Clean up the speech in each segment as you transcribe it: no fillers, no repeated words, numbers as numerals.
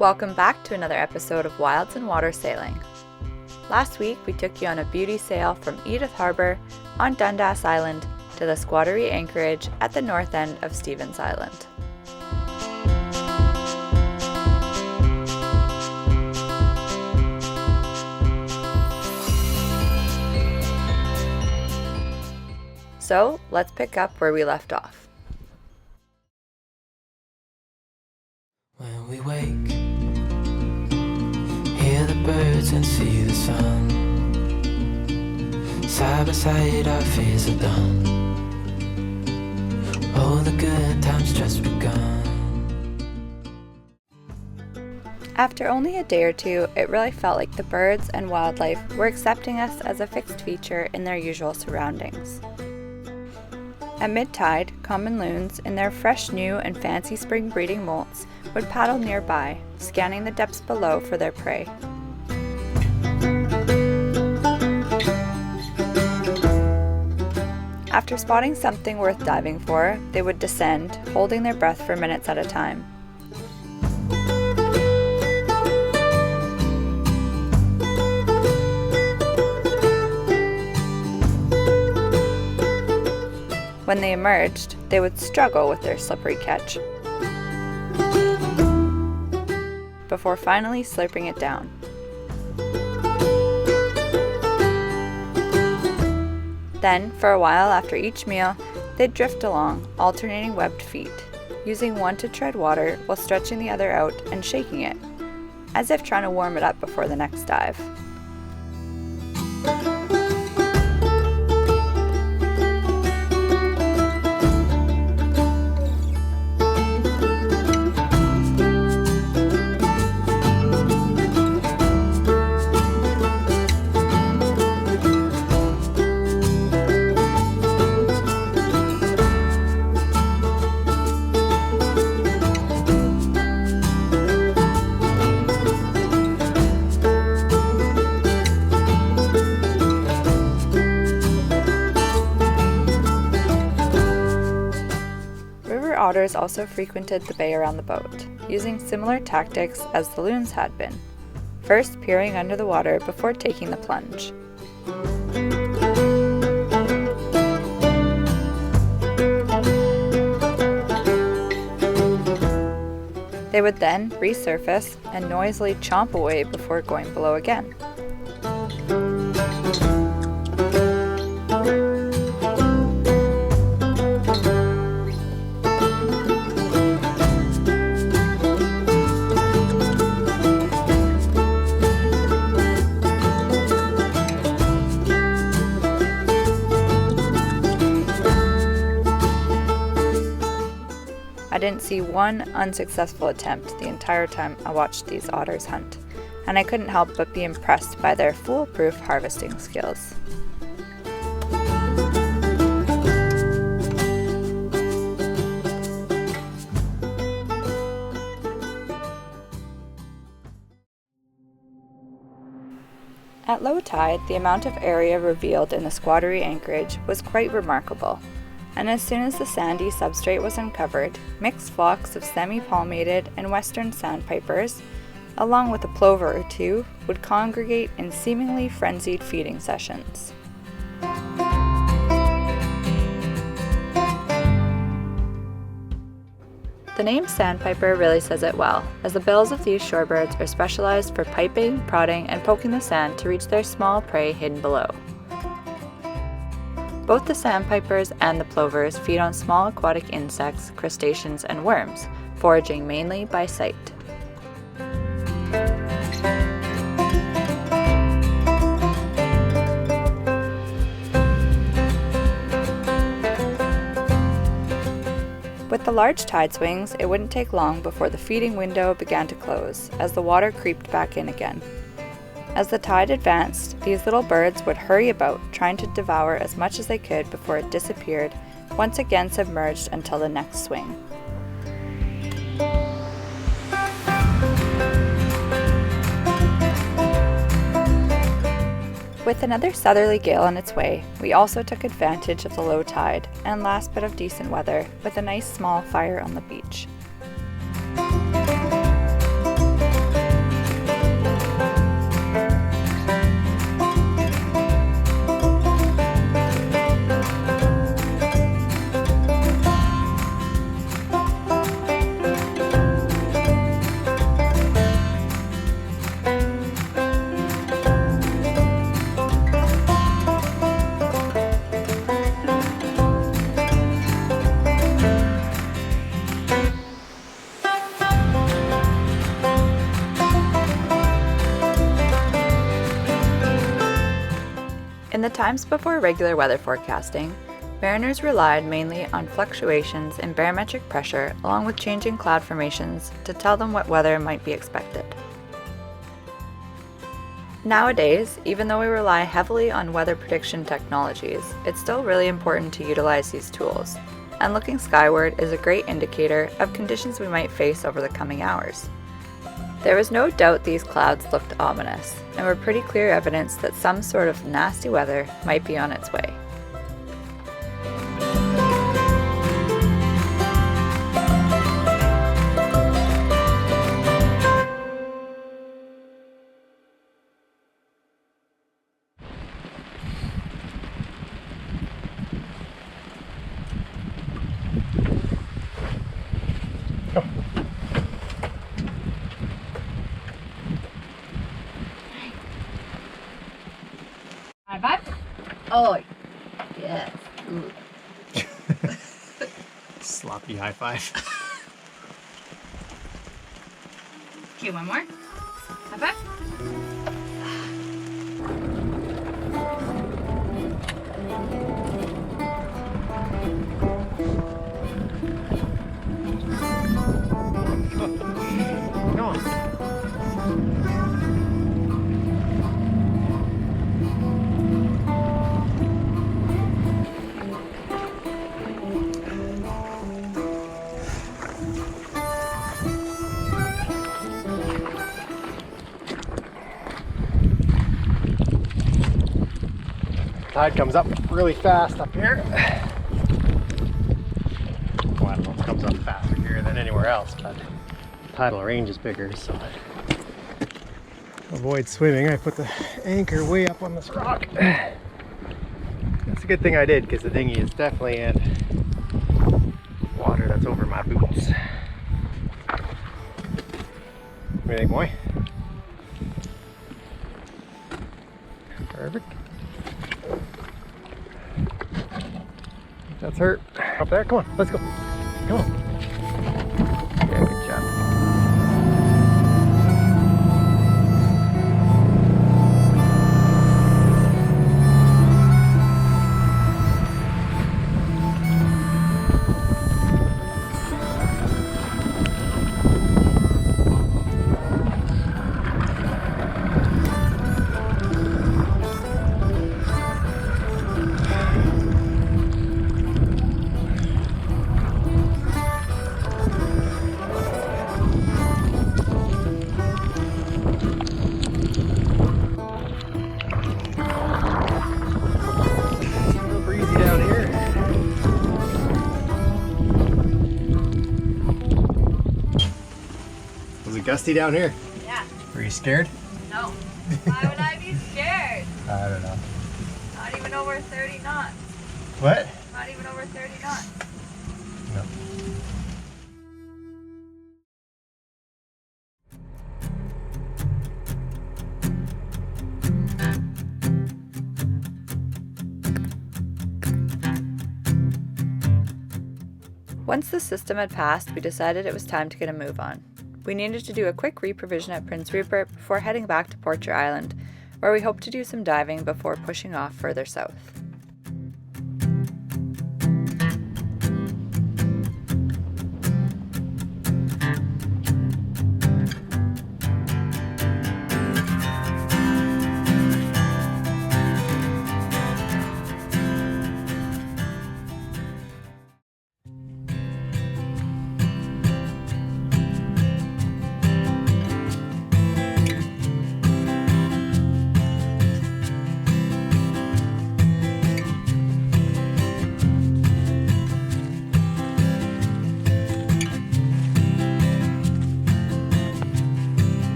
Welcome back to another episode of Wilds and Water Sailing. Last week we took you on a beauty sail from Edith Harbour on Dundas Island to the squattery anchorage at the north end of Stevens Island. So let's pick up where we left off. When we wake, hear the birds and see the sun. Side by side our fears are done. Oh, the good times just begun. After only a day or two, it really felt like the birds and wildlife were accepting us as a fixed feature in their usual surroundings. At mid-tide, common loons, in their fresh new and fancy spring breeding molts, would paddle nearby, scanning the depths below for their prey. After spotting something worth diving for, they would descend, holding their breath for minutes at a time. When they emerged, they would struggle with their slippery catch, before finally slurping it down. Then, for a while after each meal, they'd drift along, alternating webbed feet, using one to tread water while stretching the other out and shaking it, as if trying to warm it up before the next dive. Otters also frequented the bay around the boat, using similar tactics as the loons had been, first peering under the water before taking the plunge. They would then resurface and noisily chomp away before going below again. I didn't see one unsuccessful attempt the entire time I watched these otters hunt, and I couldn't help but be impressed by their foolproof harvesting skills. At low tide, the amount of area revealed in the squattery anchorage was quite remarkable, and as soon as the sandy substrate was uncovered, mixed flocks of semi-palmated and western sandpipers, along with a plover or two, would congregate in seemingly frenzied feeding sessions. The name sandpiper really says it well, as the bills of these shorebirds are specialized for piping, prodding, and poking the sand to reach their small prey hidden below. Both the sandpipers and the plovers feed on small aquatic insects, crustaceans, and worms, foraging mainly by sight. With the large tide swings, it wouldn't take long before the feeding window began to close, as the water creeped back in again. As the tide advanced, these little birds would hurry about, trying to devour as much as they could before it disappeared, once again submerged until the next swing. With another southerly gale on its way, we also took advantage of the low tide and last bit of decent weather with a nice small fire on the beach. In the times before regular weather forecasting, mariners relied mainly on fluctuations in barometric pressure along with changing cloud formations to tell them what weather might be expected. Nowadays, even though we rely heavily on weather prediction technologies, it's still really important to utilize these tools, and looking skyward is a great indicator of conditions we might face over the coming hours. There was no doubt these clouds looked ominous, and were pretty clear evidence that some sort of nasty weather might be on its way. High five? Oh, yes. Good. Sloppy high five. Okay, one more. High five. Come on. Tide comes up really fast up here. Well, I don't know if it comes up faster here than anywhere else, but tidal range is bigger, so to avoid swimming, I put the anchor way up on this rock. That's a good thing I did, because the dinghy is definitely in water that's over my boots. What do you think, Muoi? Perfect. That's hurt. Up there, come on, let's go. Come on. Yeah, good job. Gusty down here. Yeah. Were you scared? No. Why would I be scared? I don't know. Not even over 30 knots. What? Not even over 30 knots. No. Once the system had passed, we decided it was time to get a move on. We needed to do a quick reprovision at Prince Rupert before heading back to Portrait Island, where we hoped to do some diving before pushing off further south.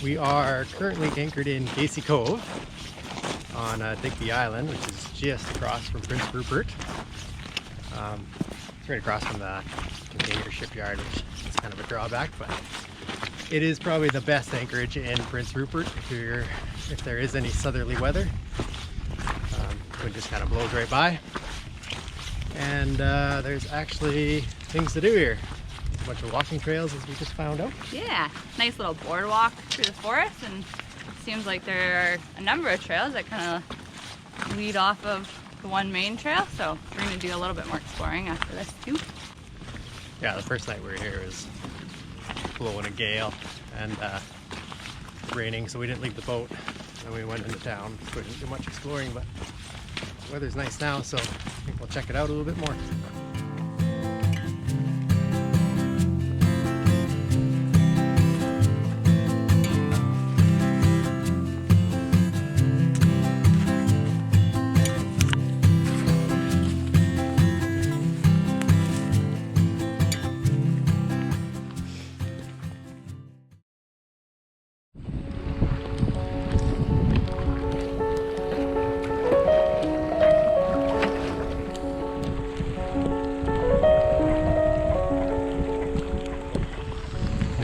We are currently anchored in Cove on Digby Island, which is just across from Prince Rupert. It's right across from the container shipyard, which is kind of a drawback, but It is probably the best anchorage in Prince Rupert if there is any southerly weather. Wind just kind of blows right by. And there's actually things to do here. A bunch of walking trails, as we just found out. Yeah, nice little boardwalk through the forest, and it seems like there are a number of trails that kind of lead off of the one main trail, so we're going to do a little bit more exploring after this too. Yeah, the first night we were here it was blowing a gale and raining, so we didn't leave the boat. And we went into town, so we didn't do much exploring, but the weather's nice now, so I think we'll check it out a little bit more.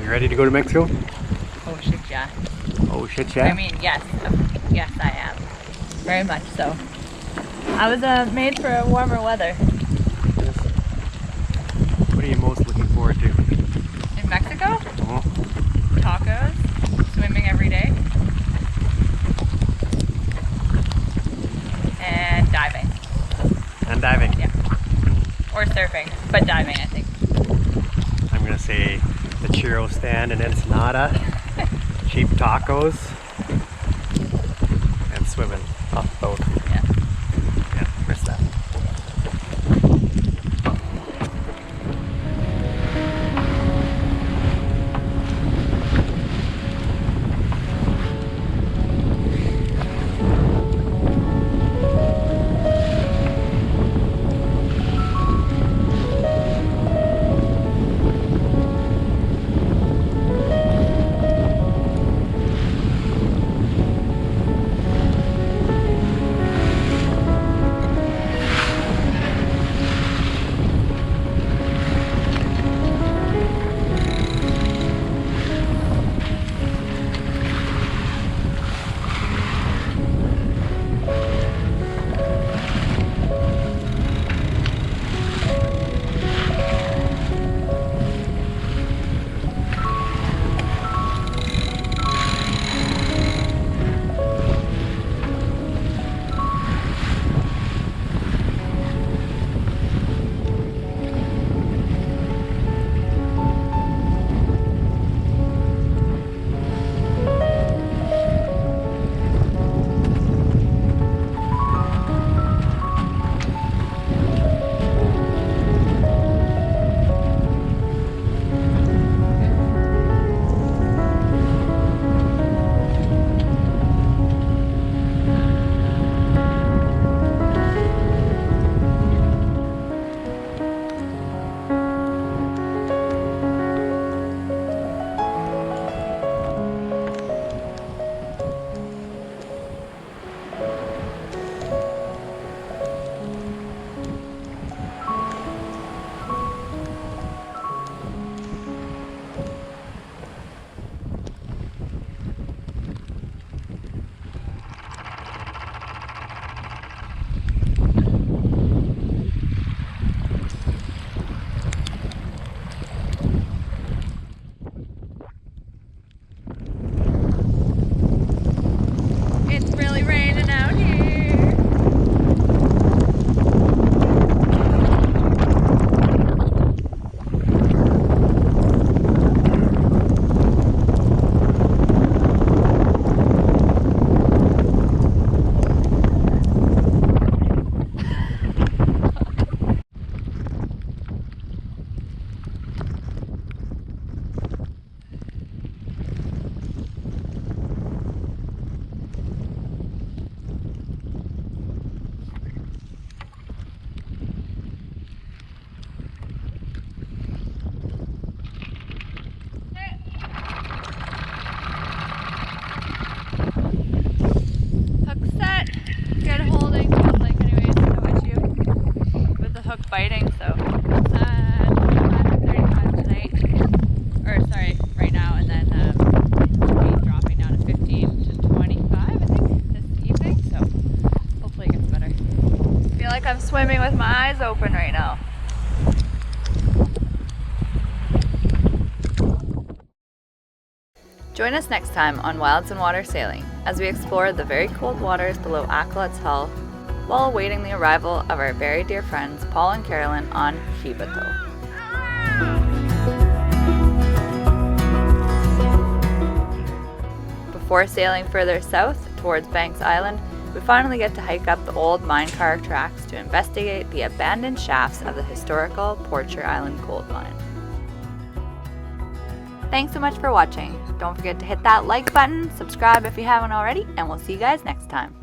Ready to go to Mexico? Oh shit, yeah. Oh shit, yeah. I mean, yes. Yes, I am. Very much so. I was made for warmer weather. What are you most looking forward to? In Mexico? Oh. Tacos, swimming every day, and diving. And diving? Yeah. Or surfing, but diving, I think. I'm gonna say the churro stand in Ensenada, cheap tacos, and swimming off the boat. Yeah. Yeah, missed that. eyes open right now. Join us next time on Wilds and Water Sailing as we explore the very cold waters below Akolet's Hull while awaiting the arrival of our very dear friends Paul and Carolyn on Shibato. Before sailing further south towards Banks Island, we finally get to hike up the old minecar tracks to investigate the abandoned shafts of the historical Porcher Island gold mine. Thanks so much for watching. Don't forget to hit that like button, subscribe if you haven't already, and we'll see you guys next time.